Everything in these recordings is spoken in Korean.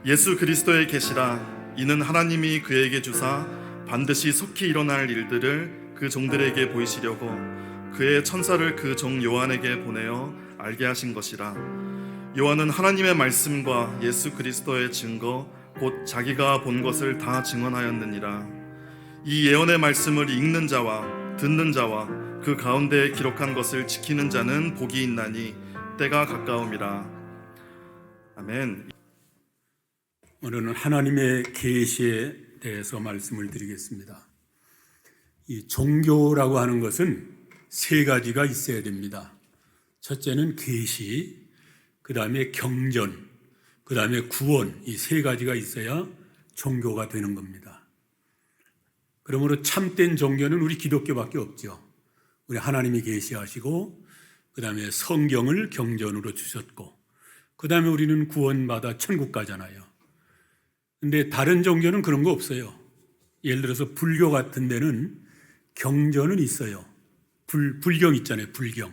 예수 그리스도의 계시라. 이는 하나님이 그에게 주사 반드시 속히 일어날 일들을 그 종들에게 보이시려고 그의 천사를 그 종 요한에게 보내어 알게 하신 것이라. 요한은 하나님의 말씀과 예수 그리스도의 증거 곧 자기가 본 것을 다 증언하였느니라. 이 예언의 말씀을 읽는 자와 듣는 자와 그 가운데에 기록한 것을 지키는 자는 복이 있나니 때가 가까움이라. 아멘. 오늘은 하나님의 계시에 대해서 말씀을 드리겠습니다. 이 종교라고 하는 것은 세 가지가 있어야 됩니다. 첫째는 계시, 그 다음에 경전, 그 다음에 구원, 이 세 가지가 있어야 종교가 되는 겁니다. 그러므로 참된 종교는 우리 기독교밖에 없죠. 우리 하나님이 계시하시고 그 다음에 성경을 경전으로 주셨고 그 다음에 우리는 구원받아 천국 가잖아요. 근데 다른 종교는 그런 거 없어요. 예를 들어서 불교 같은 데는 경전은 있어요. 불경 있잖아요. 불경.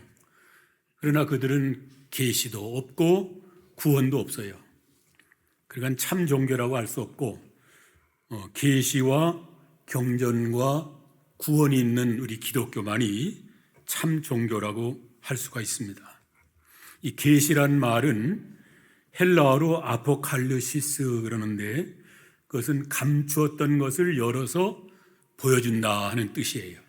그러나 그들은 계시도 없고 구원도 없어요. 그러니까 참 종교라고 할 수 없고 계시와 경전과 구원이 있는 우리 기독교만이 참 종교라고 할 수가 있습니다. 이 계시란 말은 헬라어로 아포칼리시스 그러는데 그것은 감추었던 것을 열어서 보여준다 하는 뜻이에요.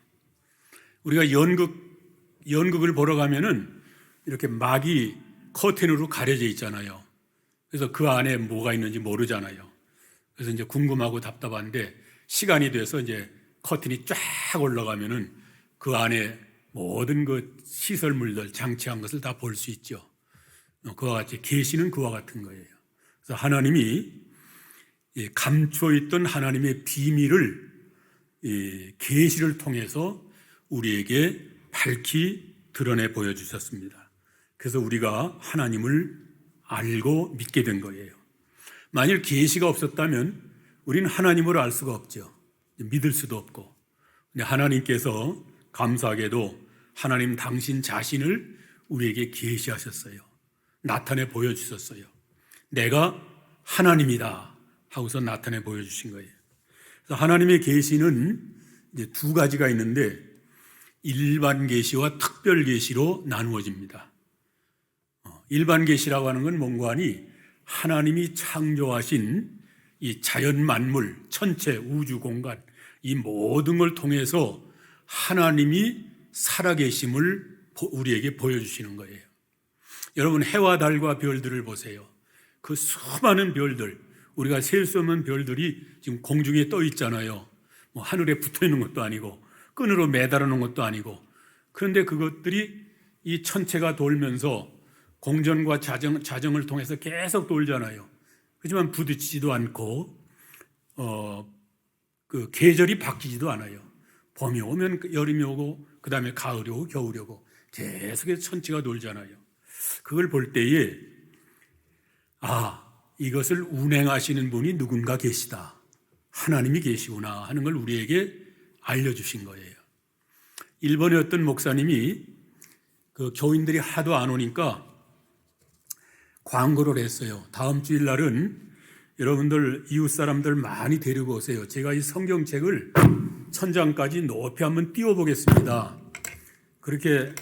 우리가 연극을 보러 가면은 이렇게 막이 커튼으로 가려져 있잖아요. 그래서 그 안에 뭐가 있는지 모르잖아요. 그래서 이제 궁금하고 답답한데 시간이 돼서 이제 커튼이 쫙 올라가면은 그 안에 모든 그 시설물들 장치한 것을 다 볼 수 있죠. 그와 같이 계시는 그와 같은 거예요. 그래서 하나님이 감추어 있던 하나님의 비밀을 계시를 통해서 우리에게 밝히 드러내 보여주셨습니다. 그래서 우리가 하나님을 알고 믿게 된 거예요. 만일 계시가 없었다면 우리는 하나님을 알 수가 없죠. 믿을 수도 없고. 근데 하나님께서 감사하게도 하나님 당신 자신을 우리에게 계시하셨어요. 나타내 보여주셨어요. 내가 하나님이다 하고서 나타내 보여주신 거예요. 그래서 하나님의 계시는 이제 두 가지가 있는데 일반 계시와 특별 계시로 나누어집니다. 일반 계시라고 하는 건 뭔가 하니 하나님이 창조하신 이 자연 만물, 천체, 우주 공간 이 모든 걸 통해서 하나님이 살아계심을 우리에게 보여주시는 거예요. 여러분 해와 달과 별들을 보세요. 그 수많은 별들, 우리가 셀 수 없는 별들이 지금 공중에 떠 있잖아요. 뭐 하늘에 붙어 있는 것도 아니고 끈으로 매달아 놓은 것도 아니고 그런데 그것들이 이 천체가 돌면서 공전과 자정을 통해서 계속 돌잖아요. 하지만 부딪히지도 않고 그 계절이 바뀌지도 않아요. 봄이 오면 여름이 오고 그 다음에 가을이 오고 겨울이 오고 계속해서 천체가 돌잖아요. 그걸 볼 때에 이것을 운행하시는 분이 누군가 계시다. 하나님이 계시구나 하는 걸 우리에게 알려주신 거예요. 일본의 어떤 목사님이 그 교인들이 하도 안 오니까 광고를 했어요. 다음 주일 날은 여러분들 이웃 사람들 많이 데리고 오세요. 제가 이 성경책을 천장까지 높이 한번 띄워보겠습니다. 그렇게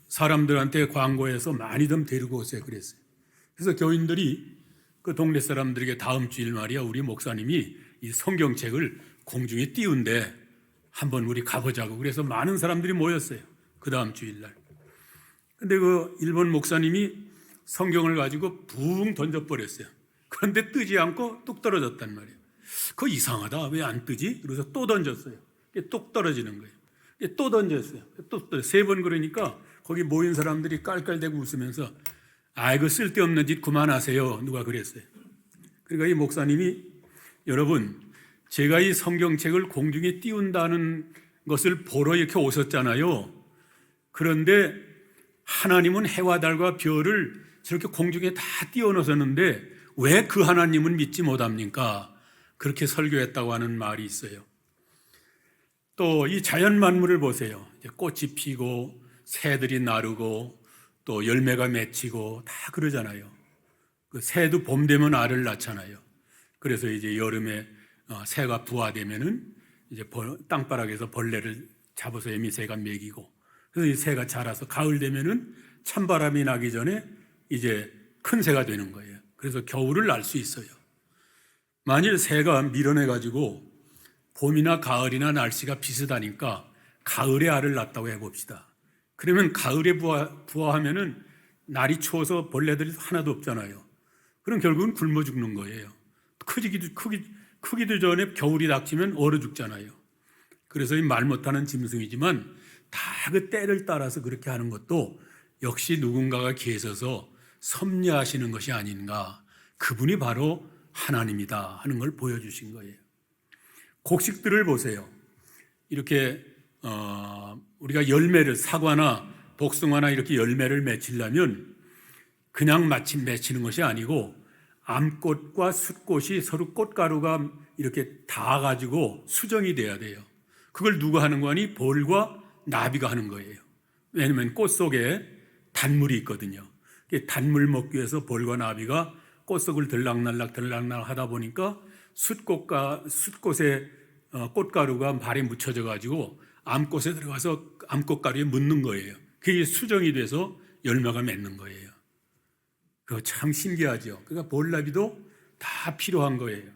사람들한테 광고해서 많이 좀 데리고 오세요 그랬어요. 그래서 교인들이 그 동네 사람들에게 다음 주일 말이야 우리 목사님이 이 성경책을 공중에 띄운데 한번 우리 가보자고 그래서 많은 사람들이 모였어요. 그 다음 주일날. 근데 그 일본 목사님이 성경을 가지고 붕 던져버렸어요. 그런데 뜨지 않고 뚝 떨어졌단 말이에요. 그거 이상하다. 왜 안 뜨지? 그래서 또 던졌어요. 뚝 떨어지는 거예요. 또 던졌어요. 또 3번 그러니까 거기 모인 사람들이 깔깔대고 웃으면서 이거 쓸데없는 짓 그만하세요. 누가 그랬어요. 그러니까 이 목사님이 여러분 제가 이 성경책을 공중에 띄운다는 것을 보러 이렇게 오셨잖아요. 그런데 하나님은 해와 달과 별을 저렇게 공중에 다 띄워놓으셨는데 왜 그 하나님은 믿지 못합니까? 그렇게 설교했다고 하는 말이 있어요. 또 이 자연 만물을 보세요. 꽃이 피고 새들이 나르고 또 열매가 맺히고 다 그러잖아요. 그 새도 봄 되면 알을 낳잖아요. 그래서 이제 여름에 새가 부화되면은 이제 땅바닥에서 벌레를 잡아서 에미새가 먹이고, 그래서 이 새가 자라서 가을 되면은 찬바람이 나기 전에 이제 큰 새가 되는 거예요. 그래서 겨울을 날 수 있어요. 만일 새가 밀어내 가지고 봄이나 가을이나 날씨가 비슷하니까 가을에 알을 낳았다고 해봅시다. 그러면 가을에 부화하면은 날이 추워서 벌레들이 하나도 없잖아요. 그럼 결국은 굶어 죽는 거예요. 크기도 전에 겨울이 닥치면 얼어 죽잖아요. 그래서 이 말 못하는 짐승이지만 다 그 때를 따라서 그렇게 하는 것도 역시 누군가가 계셔서 섭리하시는 것이 아닌가. 그분이 바로 하나님이다 하는 걸 보여주신 거예요. 곡식들을 보세요. 이렇게 우리가 열매를, 사과나 복숭아나 이렇게 열매를 맺히려면 그냥 마침 맺히는 것이 아니고 암꽃과 숫꽃이 서로 꽃가루가 이렇게 닿아가지고 수정이 돼야 돼요. 그걸 누가 하는 거니? 벌과 나비가 하는 거예요. 왜냐하면 꽃 속에 단물이 있거든요. 단물 먹기 위해서 벌과 나비가 꽃 속을 들락날락 하다 보니까 숫꽃의 꽃가루가 발에 묻혀져 가지고 암꽃에 들어가서 암꽃가루에 묻는 거예요. 그게 수정이 돼서 열매가 맺는 거예요. 그거 참 신기하죠. 그러니까 벌나비도 다 필요한 거예요.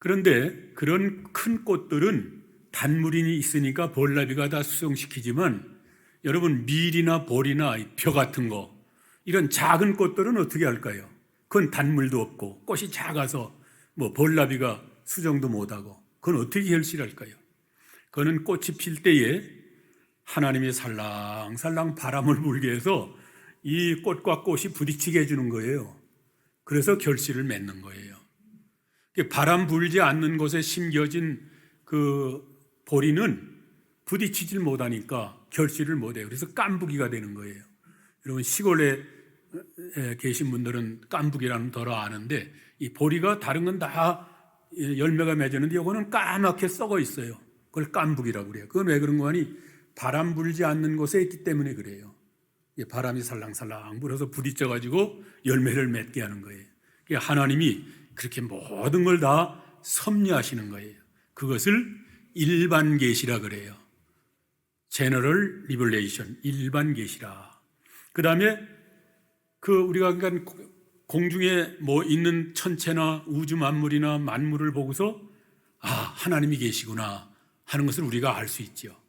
그런데 그런 큰 꽃들은 단물이 있으니까 벌나비가 다 수정시키지만 여러분 밀이나 벌이나 벼 같은 거 이런 작은 꽃들은 어떻게 할까요? 그건 단물도 없고 꽃이 작아서 뭐 벌나비가 수정도 못하고 그건 어떻게 결실할까요? 그거는 꽃이 필 때에 하나님이 살랑살랑 바람을 불게 해서 이 꽃과 꽃이 부딪히게 해주는 거예요. 그래서 결실을 맺는 거예요. 바람 불지 않는 곳에 심겨진 그 보리는 부딪히질 못하니까 결실을 못해요. 그래서 깐부기가 되는 거예요. 여러분 시골에 계신 분들은 깐부기라는 덜 아는데 이 보리가 다른 건 다 열매가 맺었는데 이거는 까맣게 썩어 있어요. 그걸 깐부기라고 그래요. 그건 왜 그런 거 하니? 바람 불지 않는 곳에 있기 때문에 그래요. 바람이 살랑살랑 불어서 부딪혀가지고 열매를 맺게 하는 거예요. 하나님이 그렇게 모든 걸 다 섭리하시는 거예요. 그것을 일반 계시라 그래요. 제너럴 리벌레이션, 일반 계시라. 그 다음에 우리가 그러니까 공중에 뭐 있는 천체나 우주 만물이나 만물을 보고서 하나님이 계시구나 하는 것을 우리가 알 수 있죠.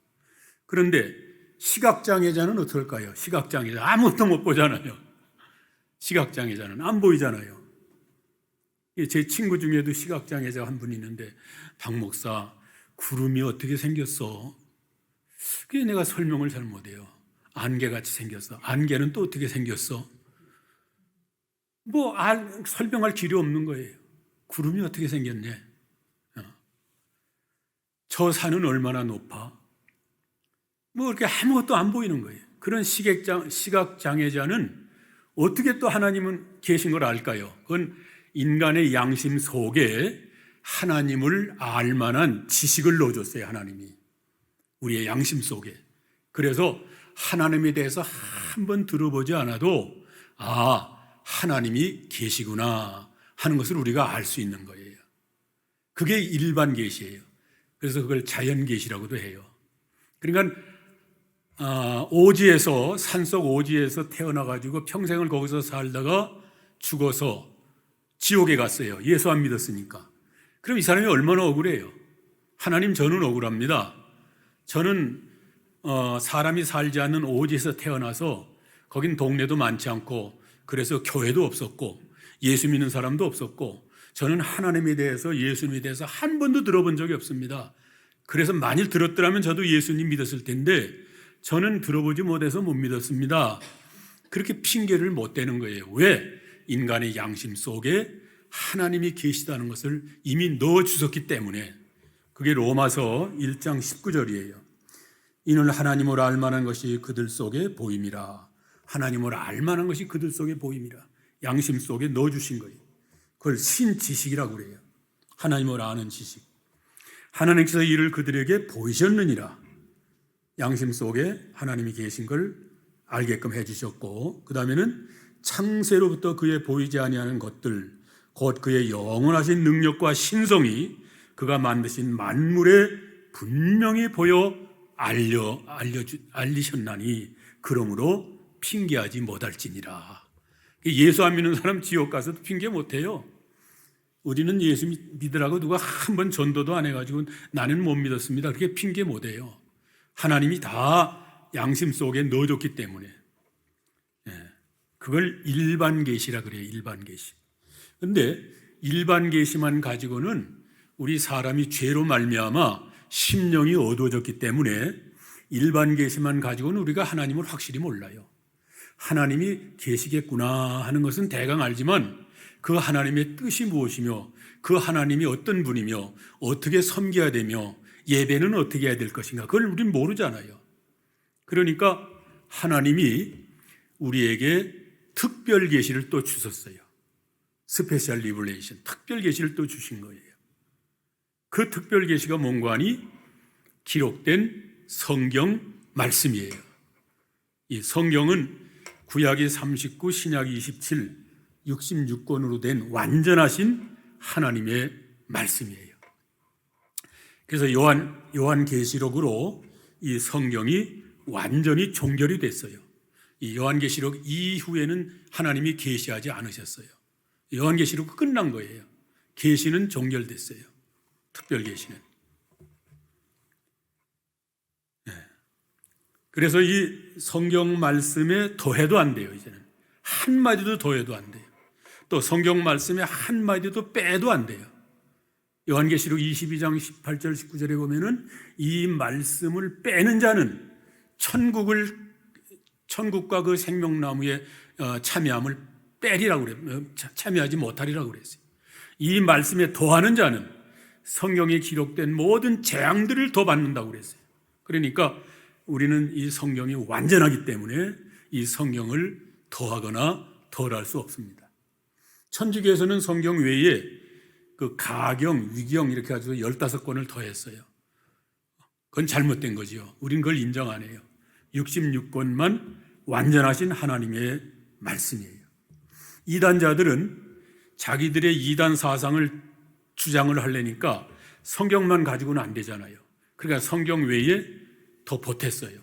그런데 시각장애자는 어떨까요? 시각장애자 아무것도 못 보잖아요. 시각장애자는 안 보이잖아요. 제 친구 중에도 시각장애자 한 분 있는데 박 목사 구름이 어떻게 생겼어? 그게 내가 설명을 잘 못해요. 안개같이 생겼어. 안개는 또 어떻게 생겼어? 설명할 길이 없는 거예요. 구름이 어떻게 생겼네? 저 산은 얼마나 높아? 그렇게 아무것도 안 보이는 거예요. 그런 시각장애자는 어떻게 또 하나님은 계신 걸 알까요? 그건 인간의 양심 속에 하나님을 알 만한 지식을 넣어줬어요. 하나님이 우리의 양심 속에. 그래서 하나님에 대해서 한번 들어보지 않아도 하나님이 계시구나 하는 것을 우리가 알 수 있는 거예요. 그게 일반 계시예요. 그래서 그걸 자연 계시라고도 해요. 그러니까 오지에서 산속 오지에서 태어나가지고 평생을 거기서 살다가 죽어서 지옥에 갔어요. 예수 안 믿었으니까. 그럼 이 사람이 얼마나 억울해요? 하나님, 저는 억울합니다. 저는 사람이 살지 않는 오지에서 태어나서 거긴 동네도 많지 않고 그래서 교회도 없었고 예수 믿는 사람도 없었고 저는 하나님에 대해서 예수님에 대해서 한 번도 들어본 적이 없습니다. 그래서 만일 들었더라면 저도 예수님 믿었을 텐데 저는 들어보지 못해서 못 믿었습니다. 그렇게 핑계를 못 대는 거예요. 왜? 인간의 양심 속에 하나님이 계시다는 것을 이미 넣어주셨기 때문에. 그게 로마서 1장 19절이에요. 이는 하나님을 알만한 것이 그들 속에 보임이라. 하나님을 알만한 것이 그들 속에 보임이라. 양심 속에 넣어주신 거예요. 그걸 신지식이라고 그래요. 하나님을 아는 지식. 하나님께서 이를 그들에게 보이셨느니라. 양심 속에 하나님이 계신 걸 알게끔 해주셨고, 그 다음에는 창세로부터 그의 보이지 아니하는 것들, 곧 그의 영원하신 능력과 신성이 그가 만드신 만물에 분명히 보여 알리셨나니 그러므로 핑계하지 못할지니라. 예수 안 믿는 사람 지옥 가서도 핑계 못해요. 우리는 예수 믿으라고 누가 한 번 전도도 안 해가지고 나는 못 믿었습니다, 그렇게 핑계 못해요. 하나님이 다 양심 속에 넣어줬기 때문에. 그걸 일반 계시라 그래요. 일반 계시. 그런데 일반 계시만 가지고는 우리 사람이 죄로 말미암아 심령이 어두워졌기 때문에 일반 계시만 가지고는 우리가 하나님을 확실히 몰라요. 하나님이 계시겠구나 하는 것은 대강 알지만 그 하나님의 뜻이 무엇이며 그 하나님이 어떤 분이며 어떻게 섬겨야 되며 예배는 어떻게 해야 될 것인가, 그걸 우리는 모르잖아요. 그러니까 하나님이 우리에게 특별 계시를 또 주셨어요. 스페셜 리블레이션, 특별 계시를 또 주신 거예요. 그 특별 계시가 뭔가 하니 기록된 성경 말씀이에요. 이 성경은 구약이 39, 신약이 27, 66권으로 된 완전하신 하나님의 말씀이에요. 그래서 요한계시록으로 이 성경이 완전히 종결이 됐어요. 이 요한계시록 이후에는 하나님이 계시하지 않으셨어요. 요한계시록 끝난 거예요. 계시는 종결됐어요. 특별 계시는. 그래서 이 성경 말씀에 더해도 안 돼요. 이제는 한마디도 더해도 안 돼요. 또 성경 말씀에 한마디도 빼도 안 돼요. 요한계시록 22장 18절 19절에 보면은 이 말씀을 빼는 자는 천국과 그 생명나무에 참여함을 빼리라고 그래요. 참여하지 못하리라고 그랬어요. 이 말씀에 더하는 자는 성경에 기록된 모든 재앙들을 더 받는다고 그랬어요. 그러니까 우리는 이 성경이 완전하기 때문에 이 성경을 더하거나 덜할 수 없습니다. 천주교에서는 성경 외에 그 가경, 위경 이렇게 가지고 15권을 더했어요. 그건 잘못된 거지요. 우린 그걸 인정 안 해요. 66권만 완전하신 하나님의 말씀이에요. 이단자들은 자기들의 이단 사상을 주장을 하려니까 성경만 가지고는 안 되잖아요. 그러니까 성경 외에 더 보탰어요.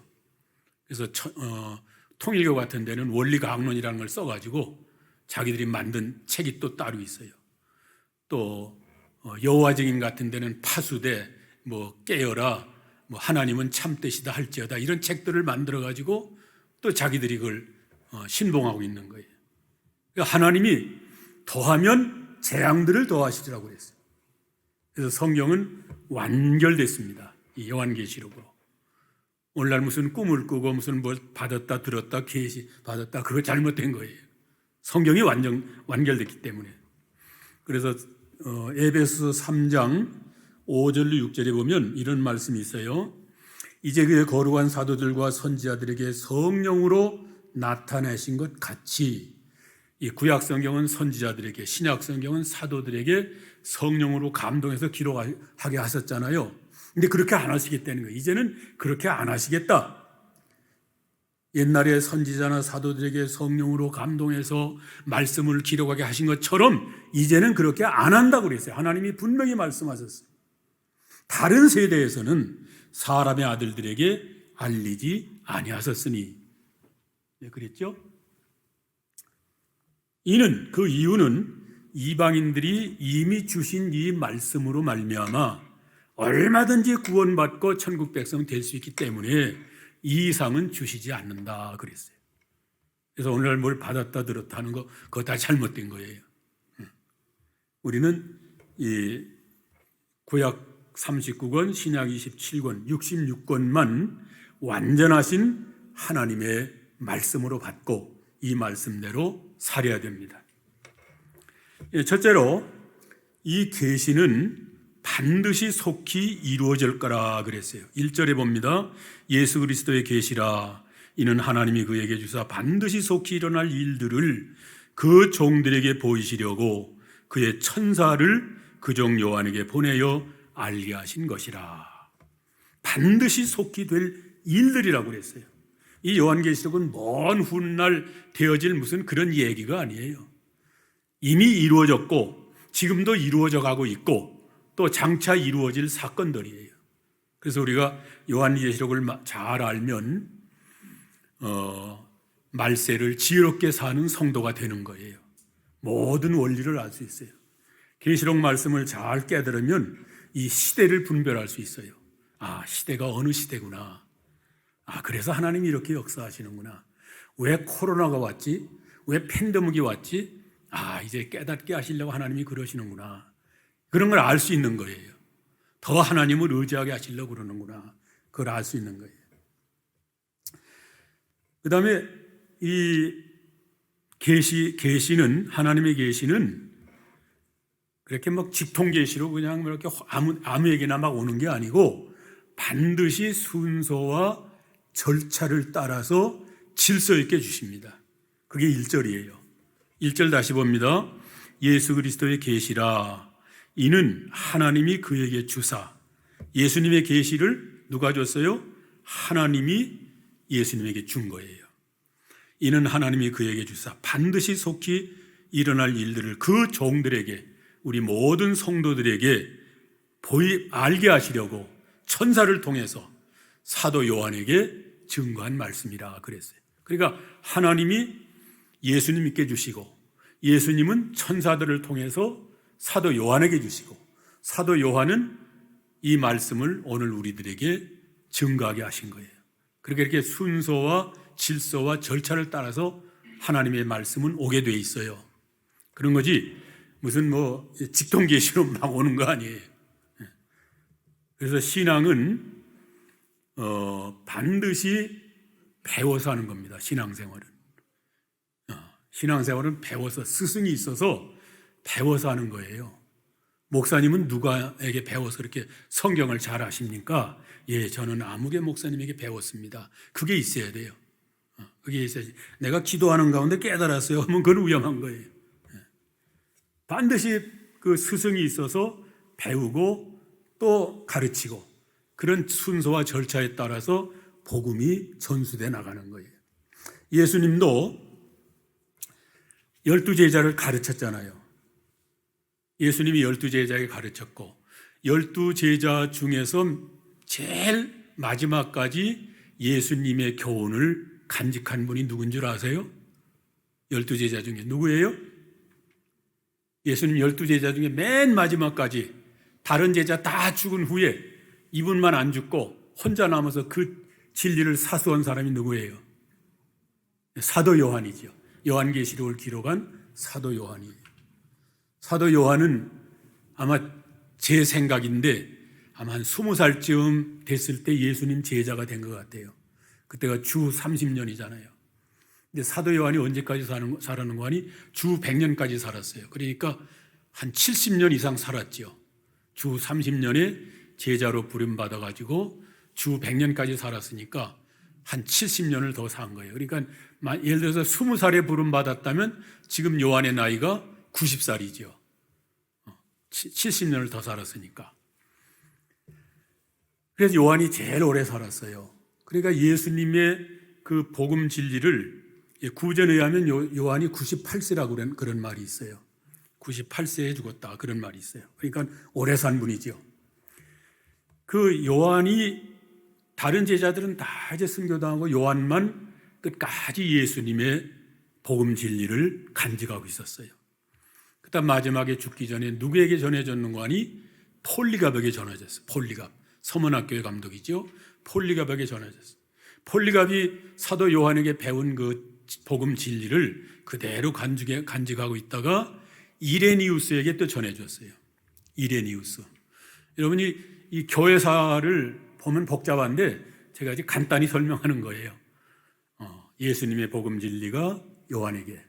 그래서 통일교 같은 데는 원리가학론이라는 걸 써가지고 자기들이 만든 책이 또 따로 있어요. 또 여호와 증인 같은 데는 파수대, 깨어라, 하나님은 참되시다 할지어다, 이런 책들을 만들어가지고 또 자기들이 그걸 신봉하고 있는 거예요. 그러니까 하나님이 더하면 재앙들을 더하시리라고 그랬어요. 그래서 성경은 완결됐습니다. 이 요한계시록으로. 오늘날 무슨 꿈을 꾸고 무슨 뭘 받았다 들었다 계시 받았다, 그거 잘못된 거예요. 성경이 완결됐기 때문에. 그래서 에베소 3장 5절로 6절에 보면 이런 말씀이 있어요. 이제 그의 거룩한 사도들과 선지자들에게 성령으로 나타내신 것 같이, 이 구약 성경은 선지자들에게, 신약 성경은 사도들에게 성령으로 감동해서 기록하게 하셨잖아요. 근데 그렇게 안 하시겠다는 거예요. 이제는 그렇게 안 하시겠다. 옛날에 선지자나 사도들에게 성령으로 감동해서 말씀을 기록하게 하신 것처럼 이제는 그렇게 안 한다고 그랬어요. 하나님이 분명히 말씀하셨어요. 다른 세대에서는 사람의 아들들에게 알리지 아니하셨으니. 네, 그랬죠? 그 이유는 이방인들이 이미 주신 이 말씀으로 말미암아 얼마든지 구원받고 천국 백성 될 수 있기 때문에 이 이상은 주시지 않는다 그랬어요. 그래서 오늘날 뭘 받았다 들었다 하는 거, 그거 다 잘못된 거예요. 우리는 이 구약 39권, 신약 27권, 66권만 완전하신 하나님의 말씀으로 받고 이 말씀대로 살아야 됩니다. 첫째로 이 계시는 반드시 속히 이루어질 거라 그랬어요. 1절에 봅니다. 예수 그리스도의 계시라. 이는 하나님이 그에게 주사 반드시 속히 일어날 일들을 그 종들에게 보이시려고 그의 천사를 그 종 요한에게 보내어 알게 하신 것이라. 반드시 속히 될 일들이라고 그랬어요. 이 요한계시록은 먼 훗날 되어질 무슨 그런 얘기가 아니에요. 이미 이루어졌고 지금도 이루어져 가고 있고 또 장차 이루어질 사건들이에요. 그래서 우리가 요한계시록을 잘 알면 말세를 지혜롭게 사는 성도가 되는 거예요. 모든 원리를 알 수 있어요. 계시록 말씀을 잘 깨달으면 이 시대를 분별할 수 있어요. 아, 시대가 어느 시대구나. 아, 그래서 하나님이 이렇게 역사하시는구나. 왜 코로나가 왔지? 왜 팬데믹이 왔지? 아, 이제 깨닫게 하시려고 하나님이 그러시는구나. 그런 걸 알 수 있는 거예요. 더 하나님을 의지하게 하시려고 그러는구나. 그걸 알 수 있는 거예요. 그 다음에 이 계시는, 하나님의 계시는 그렇게 막 직통계시로 그냥 이렇게 아무에게나 막 오는 게 아니고 반드시 순서와 절차를 따라서 질서 있게 주십니다. 그게 1절이에요. 1절 다시 봅니다. 예수 그리스도의 계시라. 이는 하나님이 그에게 주사. 예수님의 계시를 누가 줬어요? 하나님이 예수님에게 준 거예요. 이는 하나님이 그에게 주사 반드시 속히 일어날 일들을 그 종들에게, 우리 모든 성도들에게 알게 하시려고 천사를 통해서 사도 요한에게 증거한 말씀이라 그랬어요. 그러니까 하나님이 예수님께 주시고 예수님은 천사들을 통해서 사도 요한에게 주시고 사도 요한은 이 말씀을 오늘 우리들에게 증거하게 하신 거예요. 그렇게 이렇게 순서와 질서와 절차를 따라서 하나님의 말씀은 오게 돼 있어요. 그런 거지 무슨 직통계시로 막 오는 거 아니에요. 그래서 신앙은 반드시 배워서 하는 겁니다. 신앙생활은 배워서, 스승이 있어서 배워서 하는 거예요. 목사님은 누가에게 배워서 그렇게 성경을 잘 아십니까? 예, 저는 아무개 목사님에게 배웠습니다. 그게 있어야 돼요. 그게 있어야지. 내가 기도하는 가운데 깨달았어요 하면 그건 위험한 거예요. 반드시 그 스승이 있어서 배우고 또 가르치고 그런 순서와 절차에 따라서 복음이 전수돼 나가는 거예요. 예수님도 12제자를 가르쳤잖아요. 예수님이 12제자에게 가르쳤고 12제자 중에서 제일 마지막까지 예수님의 교훈을 간직한 분이 누군 줄 아세요? 12제자 중에 누구예요? 예수님 12제자 중에 맨 마지막까지 다른 제자 다 죽은 후에 이분만 안 죽고 혼자 남아서 그 진리를 사수한 사람이 누구예요? 사도 요한이죠. 요한계시록을 기록한 사도 요한이에요. 사도 요한은 아마 제 생각인데 아마 한 20살쯤 됐을 때 예수님 제자가 된 것 같아요. 그때가 주 30년이잖아요. 근데 사도 요한이 언제까지 살았는 거 아니? 주 100년까지 살았어요. 그러니까 한 70년 이상 살았죠. 주 30년에 제자로 부름받아가지고 주 100년까지 살았으니까 한 70년을 더 산 거예요. 그러니까 예를 들어서 20살에 부름받았다면 지금 요한의 나이가 90살이죠. 70년을 더 살았으니까. 그래서 요한이 제일 오래 살았어요. 그러니까 예수님의 그 복음 진리를 구전에 의하면 요한이 98세라고 그런 말이 있어요. 98세에 죽었다 그런 말이 있어요. 그러니까 오래 산 분이죠. 그 요한이 다른 제자들은 다 이제 순교당하고 요한만 끝까지 예수님의 복음 진리를 간직하고 있었어요. 그다음 마지막에 죽기 전에 누구에게 전해졌는가 하니 폴리갑에게 전해졌어요. 폴리갑, 서문학교의 감독이죠. 폴리갑에게 전해졌어요. 폴리갑이 사도 요한에게 배운 그 복음 진리를 그대로 간직하고 있다가 이레니우스에게 또 전해줬어요. 이레니우스. 여러분이 이 교회사를 보면 복잡한데 제가 아직 간단히 설명하는 거예요. 예수님의 복음 진리가 요한에게,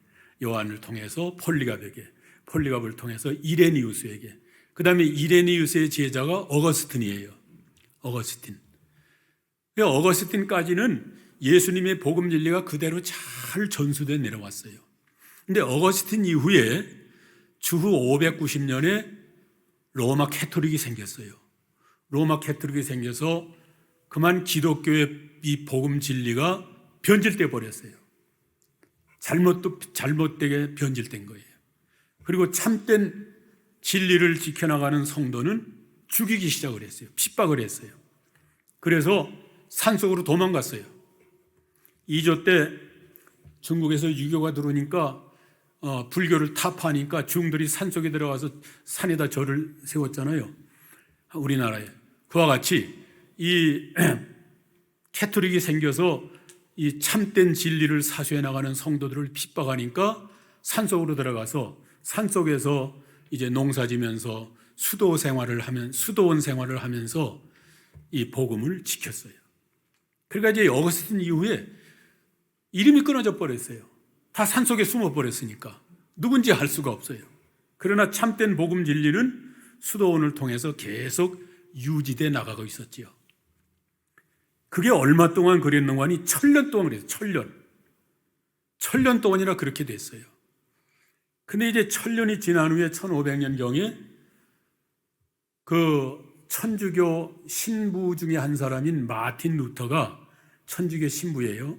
요한을 통해서 폴리갑에게, 폴리갑을 통해서 이레니우스에게, 그 다음에 이레니우스의 제자가 어거스틴이에요. 어거스틴. 어거스틴까지는 예수님의 복음 진리가 그대로 잘 전수돼 내려왔어요. 근데 어거스틴 이후에 주후 590년에 로마 캐토릭이 생겼어요. 로마 캐토릭이 생겨서 그만 기독교의 이 복음 진리가 변질돼 버렸어요. 잘못되게 변질된 거예요. 그리고 참된 진리를 지켜나가는 성도는 죽이기 시작을 했어요. 핍박을 했어요. 그래서 산속으로 도망갔어요. 2조 때 중국에서 유교가 들어오니까 불교를 타파하니까 중들이 산속에 들어가서 산에다 절을 세웠잖아요. 우리나라에. 그와 같이 이 캐토릭이 생겨서 이 참된 진리를 사수해 나가는 성도들을 핍박하니까 산속으로 들어가서 산속에서 이제 농사지면서 수도원 생활을 하면서 이 복음을 지켰어요. 그러니까 이제 어거스틴 이후에 이름이 끊어져 버렸어요. 다 산속에 숨어 버렸으니까 누군지 알 수가 없어요. 그러나 참된 복음 진리는 수도원을 통해서 계속 유지돼 나가고 있었지요. 그게 얼마 동안 그랬는가 하니 1000년 동안 그랬어요. 1000년 동안이나 그렇게 됐어요. 근데 이제 1000년이 지난 후에 1500년경에 그 천주교 신부 중에 한 사람인 마틴 루터가, 천주교 신부예요.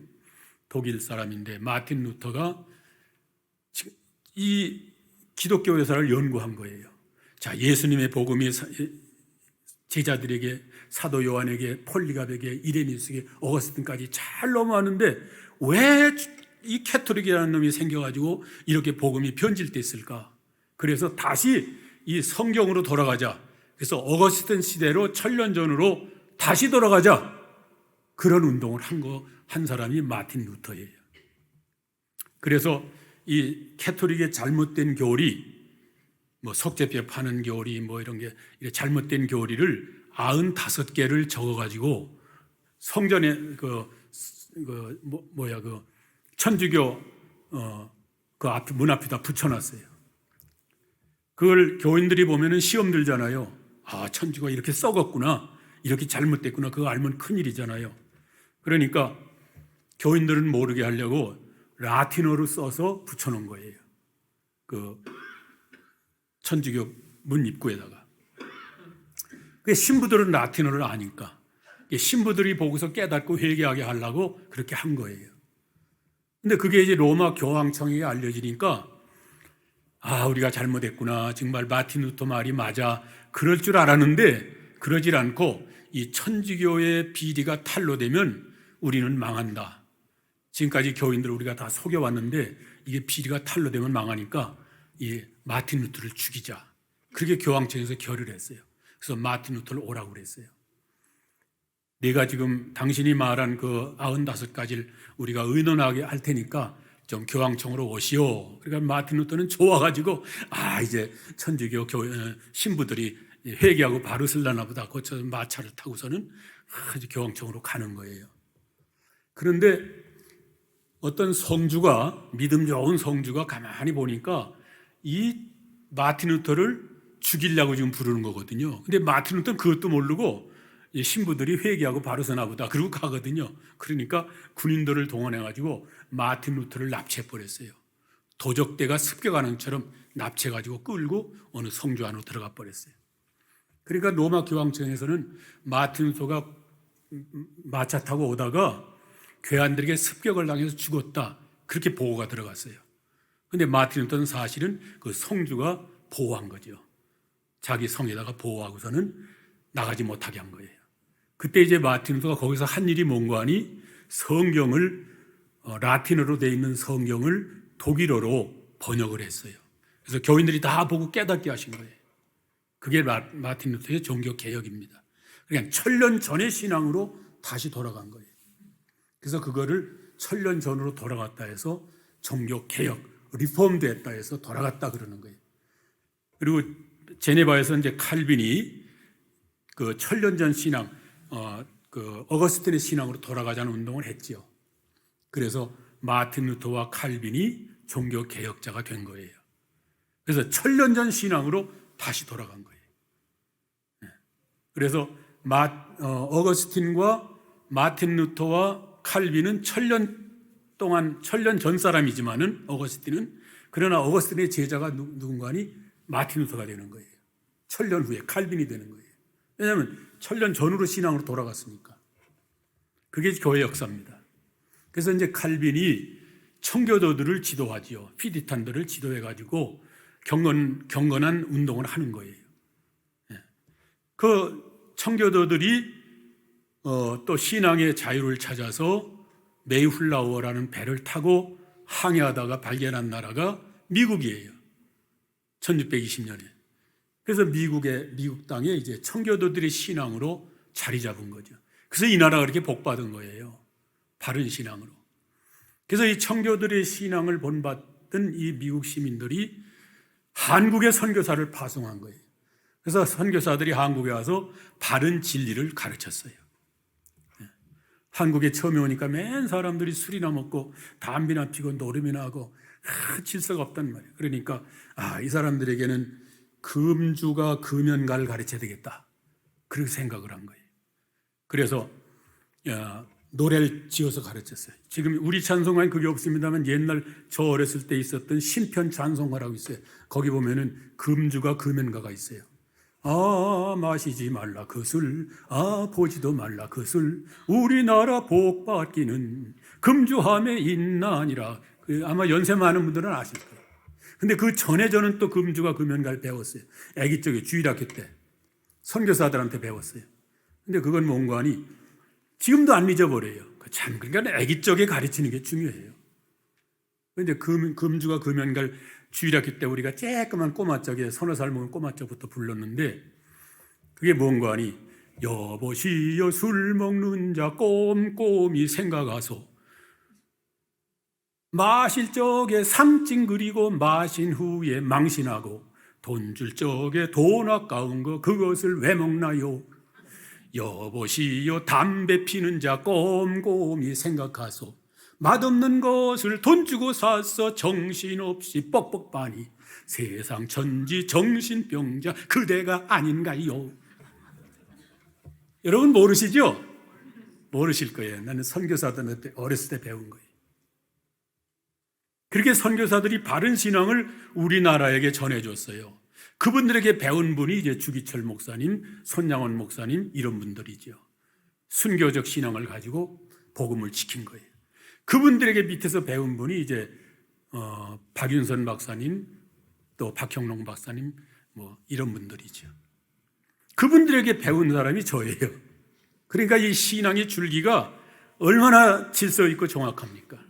독일 사람인데 마틴 루터가 이 기독교 회사를 연구한 거예요. 자, 예수님의 복음이 제자들에게, 사도 요한에게, 폴리갑에게, 이레니스에게, 어거스틴까지 잘 넘어왔는데 왜 이 캐토릭이라는 놈이 생겨가지고 이렇게 복음이 변질됐을까? 그래서 다시 이 성경으로 돌아가자. 그래서 어거스틴 시대로 1000년 전으로 다시 돌아가자. 그런 운동을 한 사람이 마틴 루터예요. 그래서 이 캐토릭의 잘못된 교리, 뭐 석재뼈 파는 교리, 뭐 이런 게 잘못된 교리를 95개를 적어가지고 성전에 천주교 그 앞에 문 앞에다 붙여놨어요. 그걸 교인들이 보면은 시험 들잖아요. 아, 천주교가 이렇게 썩었구나, 이렇게 잘못됐구나. 그거 알면 큰일이잖아요. 그러니까 교인들은 모르게 하려고 라틴어로 써서 붙여놓은 거예요. 그 천주교 문 입구에다가. 신부들은 라틴어를 아니까 신부들이 보고서 깨닫고 회개하게 하려고 그렇게 한 거예요. 근데 그게 이제 로마 교황청에게 알려지니까 아, 우리가 잘못했구나. 정말 마틴 루터 말이 맞아. 그럴 줄 알았는데 그러질 않고 이 천주교의 비리가 탄로되면 우리는 망한다. 지금까지 교인들을 우리가 다 속여왔는데 이게 비리가 탄로되면 망하니까 이 마틴 루터를 죽이자. 그렇게 교황청에서 결의를 했어요. 그래서 마틴 루터를 오라고 그랬어요. 내가 지금 당신이 말한 그 95가지를 우리가 의논하게 할 테니까 좀 교황청으로 오시오. 그러니까 마틴 루터는 좋아가지고 이제 천주교 신부들이 회개하고 바로 쓸라나 보다 고쳐서 마차를 타고서는 아주 교황청으로 가는 거예요. 그런데 어떤 성주가, 믿음 좋은 성주가 가만히 보니까 이 마틴 루터를 죽이려고 지금 부르는 거거든요. 근데 마틴 루터는 그것도 모르고 신부들이 회개하고 바로 서나 보다 그러고 가거든요. 그러니까 군인들을 동원해가지고 마틴 루터를 납치해버렸어요. 도적대가 습격하는 것처럼 납치해가지고 끌고 어느 성주 안으로 들어가 버렸어요. 그러니까 로마 교황청에서는 마틴 루터가 마차 타고 오다가 괴한들에게 습격을 당해서 죽었다, 그렇게 보고가 들어갔어요. 그런데 마틴 루터는 사실은 그 성주가 보호한 거죠. 자기 성에다가 보호하고서는 나가지 못하게 한 거예요. 그때 이제 마틴 루터가 거기서 한 일이 뭔가 하니 성경을 라틴어로 되어 있는 성경을 독일어로 번역을 했어요. 그래서 교인들이 다 보고 깨닫게 하신 거예요. 그게 마틴 루터의 종교 개혁입니다. 그냥 1000년 전의 신앙으로 다시 돌아간 거예요. 그래서 그거를 1000년 전으로 돌아갔다 해서 종교 개혁, 리폼드 했다 해서 돌아갔다 그러는 거예요. 그리고 제네바에서 이제 칼빈이 그 1000년 전 신앙, 그 어거스틴의 신앙으로 돌아가자는 운동을 했지요. 그래서 마틴 루터와 칼빈이 종교 개혁자가 된 거예요. 그래서 1000년 전 신앙으로 다시 돌아간 거예요. 그래서 어거스틴과 마틴 루터와 칼빈은 1000년 전 사람이지만은 어거스틴은, 그러나 어거스틴의 제자가 누군가 하니 마틴 루터가 되는 거예요. 1000년 후에 칼빈이 되는 거예요. 왜냐하면 1000년 전으로 신앙으로 돌아갔으니까. 그게 교회 역사입니다. 그래서 이제 칼빈이 청교도들을 지도하지요. 피디탄들을 지도해가지고 경건한 운동을 하는 거예요. 그 청교도들이 또 신앙의 자유를 찾아서 메이플라워라는 배를 타고 항해하다가 발견한 나라가 미국이에요. 1620년에. 그래서 미국 땅에 이제 청교도들의 신앙으로 자리 잡은 거죠. 그래서 이 나라가 그렇게 복받은 거예요. 바른 신앙으로. 그래서 이 청교도들의 신앙을 본받던 이 미국 시민들이 한국의 선교사를 파송한 거예요. 그래서 선교사들이 한국에 와서 바른 진리를 가르쳤어요. 한국에 처음에 오니까 맨 사람들이 술이나 먹고 담배나 피고 노름이나 하고 질서가 없단 말이에요. 그러니까 이 사람들에게는 금주가 금연가를 가르쳐야 되겠다. 그렇게 생각을 한 거예요. 그래서 노래를 지어서 가르쳤어요. 지금 우리 찬송가엔 그게 없습니다만 옛날 저 어렸을 때 있었던 신편 찬송가라고 있어요. 거기 보면은 금주가 금연가가 있어요. 마시지 말라 그 술, 보지도 말라 그 술, 우리나라 복받기는 금주함에 있나니라. 아마 연세 많은 분들은 아실 거예요. 근데 그 전에 저는 또 금주가 금연가를 배웠어요. 아기 쪽에 주일학교 때 선교사들한테 배웠어요. 근데 그건 뭔가 하니 지금도 안 잊어버려요. 참, 그러니까 아기 쪽에 가르치는 게 중요해요. 근데 금주가 금연가를 주일학교 때 우리가 쬐끄만 꼬마짝에 30살 먹은 꼬마짝부터 불렀는데 그게 뭔가 하니 여보시여 술 먹는 자 꼼꼼히 생각하소 마실 적에 상징 그리고 마신 후에 망신하고 돈 줄 적에 돈 아까운 거 그것을 왜 먹나요? 여보시여 담배 피는 자 꼼꼼히 생각하소 맛없는 것을 돈 주고 사서 정신없이 뻑뻑하니 세상 천지 정신병자 그대가 아닌가요? 여러분 모르시죠? 모르실 거예요. 나는 선교사들한테 어렸을 때 배운 거예요. 그렇게 선교사들이 바른 신앙을 우리나라에게 전해줬어요. 그분들에게 배운 분이 이제 주기철 목사님, 손양원 목사님 이런 분들이죠. 순교적 신앙을 가지고 복음을 지킨 거예요. 그분들에게 밑에서 배운 분이 이제 박윤선 박사님, 또 박형롱 박사님 뭐 이런 분들이죠. 그분들에게 배운 사람이 저예요. 그러니까 이 신앙의 줄기가 얼마나 질서 있고 정확합니까?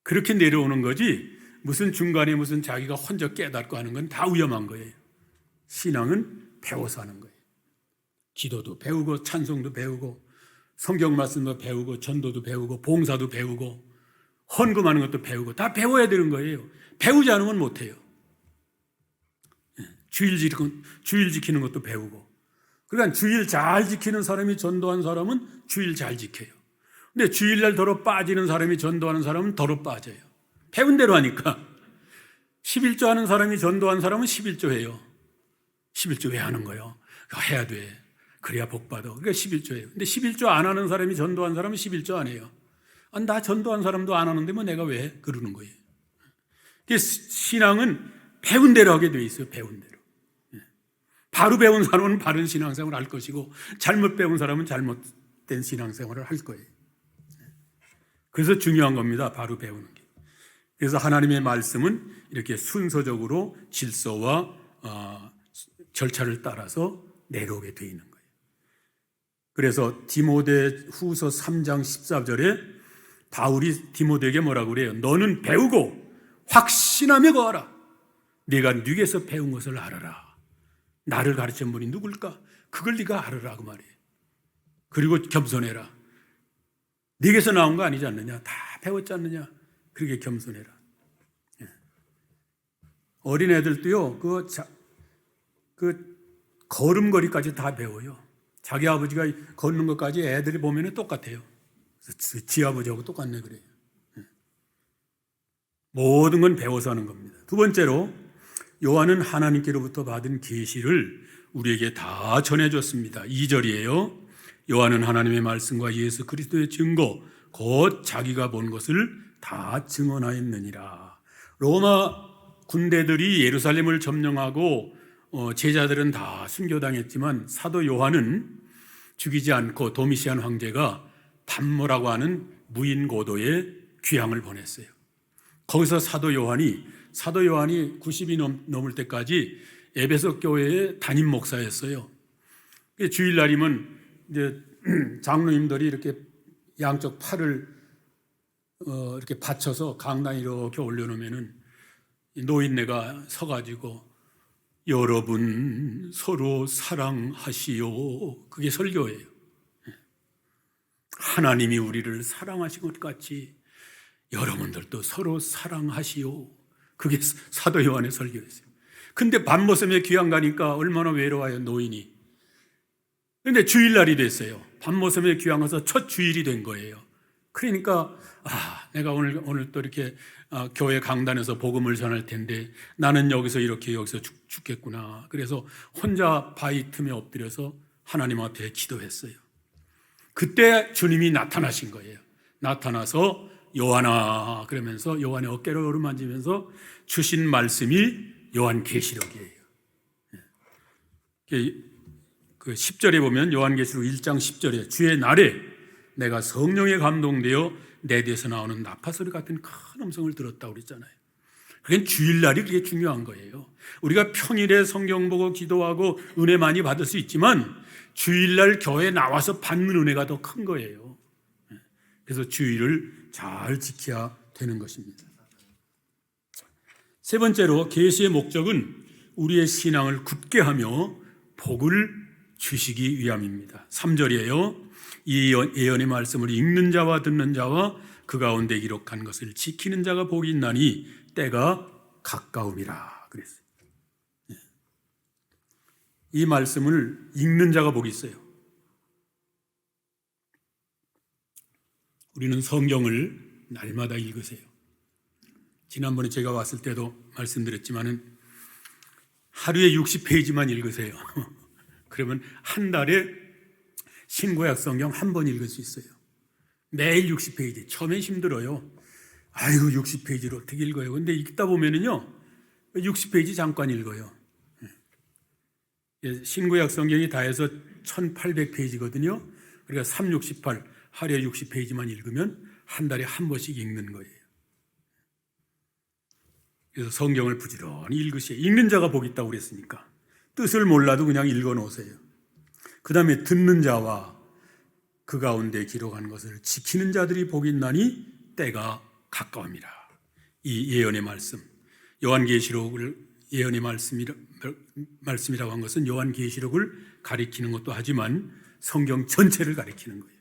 그렇게 내려오는 거지 무슨 중간에 무슨 자기가 혼자 깨닫고 하는 건 다 위험한 거예요. 신앙은 배워서 하는 거예요. 기도도 배우고 찬송도 배우고 성경 말씀도 배우고 전도도 배우고 봉사도 배우고 헌금하는 것도 배우고 다 배워야 되는 거예요. 배우지 않으면 못해요. 주일 지키는 것도 배우고 그러니까 주일 잘 지키는 사람이 전도한 사람은 주일 잘 지켜요. 근데 주일날 더러 빠지는 사람이 전도하는 사람은 더러 빠져요. 배운 대로 하니까 11조 하는 사람이 전도한 사람은 11조 해요. 11조 왜 하는 거예요? 해야 돼. 그래야 복 받아. 그러니까 11조예요. 근데 11조 안 하는 사람이 전도한 사람은 11조 안 해요. 나 전도한 사람도 안 하는데 뭐 내가 왜 그러는 거예요? 신앙은 배운 대로 하게 돼 있어요. 배운 대로. 바로 배운 사람은 바른 신앙생활을 할 것이고 잘못 배운 사람은 잘못된 신앙생활을 할 거예요. 그래서 중요한 겁니다. 바로 배우는 게. 그래서 하나님의 말씀은 이렇게 순서적으로 질서와 절차를 따라서 내려오게 돼 있는 거예요. 그래서 디모데 후서 3장 14절에 바울이 디모데에게 뭐라고 그래요? 너는 배우고 확신하며 거하라. 네가 네게서 배운 것을 알아라. 나를 가르친 분이 누굴까? 그걸 네가 알아라 그 말이에요. 그리고 겸손해라. 네게서 나온 거 아니지 않느냐? 다 배웠지 않느냐? 그렇게 겸손해라. 어린애들도요, 그 걸음걸이까지 다 배워요. 자기 아버지가 걷는 것까지 애들이 보면 똑같아요. 지 아버지하고 똑같네 그래요. 모든 건 배워서 하는 겁니다. 두 번째로 요한은 하나님께로부터 받은 계시를 우리에게 다 전해줬습니다. 2절이에요. 요한은 하나님의 말씀과 예수 그리스도의 증거 곧 자기가 본 것을 다 증언하였느니라. 로마 군대들이 예루살렘을 점령하고 제자들은 다 순교당했지만 사도 요한은 죽이지 않고 도미시안 황제가 밤모라고 하는 무인 고도에 귀향을 보냈어요. 거기서 사도 요한이 사도 요한이 90이 넘을 때까지 에베소 교회의 담임 목사였어요. 주일날이면 이제 장로님들이 이렇게 양쪽 팔을 이렇게 받쳐서 강단에 이렇게 올려놓으면은 노인네가 서가지고 여러분 서로 사랑하시오. 그게 설교예요. 하나님이 우리를 사랑하신 것 같이 여러분들도 서로 사랑하시오. 그게 사도 요한의 설교였어요. 근데 밤모섬에 귀양 가니까 얼마나 외로워요, 노인이. 근데 주일날이 됐어요. 밤모섬에 귀양 가서 첫 주일이 된 거예요. 그러니까 내가 오늘 또 이렇게 교회 강단에서 복음을 전할 텐데 나는 여기서 죽겠구나. 그래서 혼자 바위 틈에 엎드려서 하나님 앞에 기도했어요. 그때 주님이 나타나신 거예요. 나타나서 요한아 그러면서 요한의 어깨를 어루만지면서 주신 말씀이 요한계시록이에요. 그 10절에 보면 요한계시록 1장 10절에 주의 날에 내가 성령에 감동되어 내 뒤에서 나오는 나파소리 같은 큰 음성을 들었다고 그랬잖아요. 그게 주일날이 그게 중요한 거예요. 우리가 평일에 성경 보고 기도하고 은혜 많이 받을 수 있지만 주일날 교회에 나와서 받는 은혜가 더 큰 거예요. 그래서 주일을 잘 지켜야 되는 것입니다. 세 번째로 계시의 목적은 우리의 신앙을 굳게 하며 복을 주시기 위함입니다. 3절이에요. 이 예언의 말씀을 읽는 자와 듣는 자와 그 가운데 기록한 것을 지키는 자가 복이 있나니 때가 가까움이라 그랬어요. 이 말씀을 읽는 자가 복이 있어요. 우리는 성경을 날마다 읽으세요. 지난번에 제가 왔을 때도 말씀드렸지만은 하루에 60페이지만 읽으세요. 그러면 한 달에 신구약 성경 한 번 읽을 수 있어요. 매일 60페이지. 처음엔 힘들어요. 아이고 60페이지를 어떻게 읽어요. 근데 읽다 보면은요 60페이지 잠깐 읽어요. 신구약 성경이 다 해서 1800페이지거든요. 그러니까 3, 68 하루에 60페이지만 읽으면 한 달에 한 번씩 읽는 거예요. 그래서 성경을 부지런히 읽으세요. 읽는 자가 복이 있다고 그랬으니까 뜻을 몰라도 그냥 읽어 놓으세요. 그 다음에 듣는 자와 그 가운데 기록한 것을 지키는 자들이 복이 있나니 때가 가까움이라. 이 예언의 말씀, 요한계시록을 예언의 말씀이라고 한 것은 요한계시록을 가리키는 것도 하지만 성경 전체를 가리키는 거예요.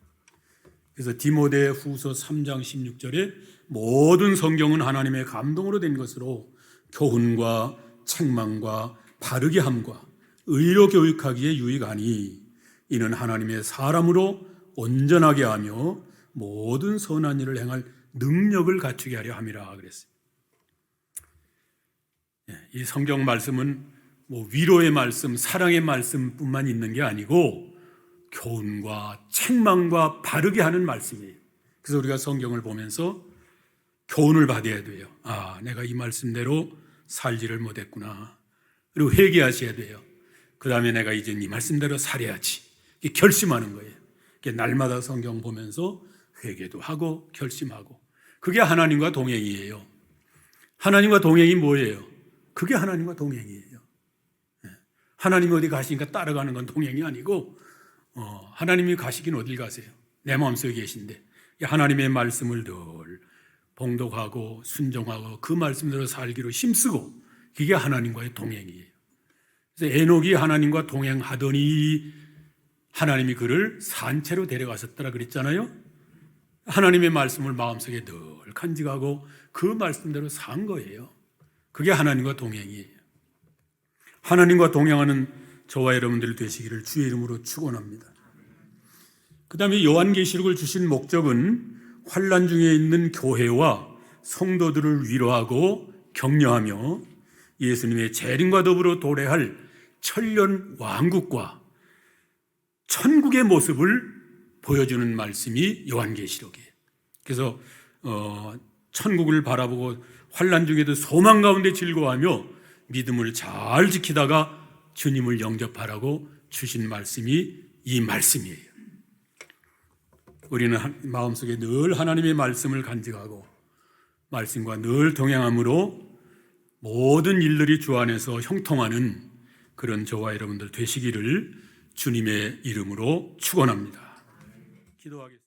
그래서 디모데 후서 3장 16절에 모든 성경은 하나님의 감동으로 된 것으로 교훈과 책망과 바르게 함과 의로 교육하기에 유익하니 이는 하나님의 사람으로 온전하게 하며 모든 선한 일을 행할 능력을 갖추게 하려 함이라 그랬어요. 이 성경 말씀은 위로의 말씀, 사랑의 말씀뿐만 있는 게 아니고 교훈과 책망과 바르게 하는 말씀이에요. 그래서 우리가 성경을 보면서 교훈을 받아야 돼요. 내가 이 말씀대로 살지를 못했구나. 그리고 회개하셔야 돼요. 그 다음에 내가 이제 이 말씀대로 살아야지. 이게 결심하는 거예요. 이게 날마다 성경 보면서 회개도 하고 결심하고. 그게 하나님과 동행이에요. 하나님과 동행이 뭐예요? 그게 하나님과 동행이에요. 하나님이 어디 가시니까 따라가는 건 동행이 아니고 하나님이 가시긴 어딜 가세요? 내 마음속에 계신데 하나님의 말씀을 늘 봉독하고 순종하고 그 말씀대로 살기로 힘쓰고 그게 하나님과의 동행이에요. 그래서 에녹이 하나님과 동행하더니 하나님이 그를 산채로 데려가셨더라 그랬잖아요. 하나님의 말씀을 마음속에 늘 간직하고 그 말씀대로 산 거예요. 그게 하나님과 동행이에요. 하나님과 동행하는 저와 여러분들 되시기를 주의 이름으로 축원합니다. 그 다음에 요한계시록을 주신 목적은 환난 중에 있는 교회와 성도들을 위로하고 격려하며 예수님의 재림과 더불어 도래할 천년 왕국과 천국의 모습을 보여주는 말씀이 요한계시록이에요. 그래서 천국을 바라보고 환난 중에도 소망 가운데 즐거워하며 믿음을 잘 지키다가 주님을 영접하라고 주신 말씀이 이 말씀이에요. 우리는 마음속에 늘 하나님의 말씀을 간직하고 말씀과 늘 동행함으로 모든 일들이 주 안에서 형통하는 그런 저와 여러분들 되시기를 주님의 이름으로 축원합니다. 기도하겠습니다.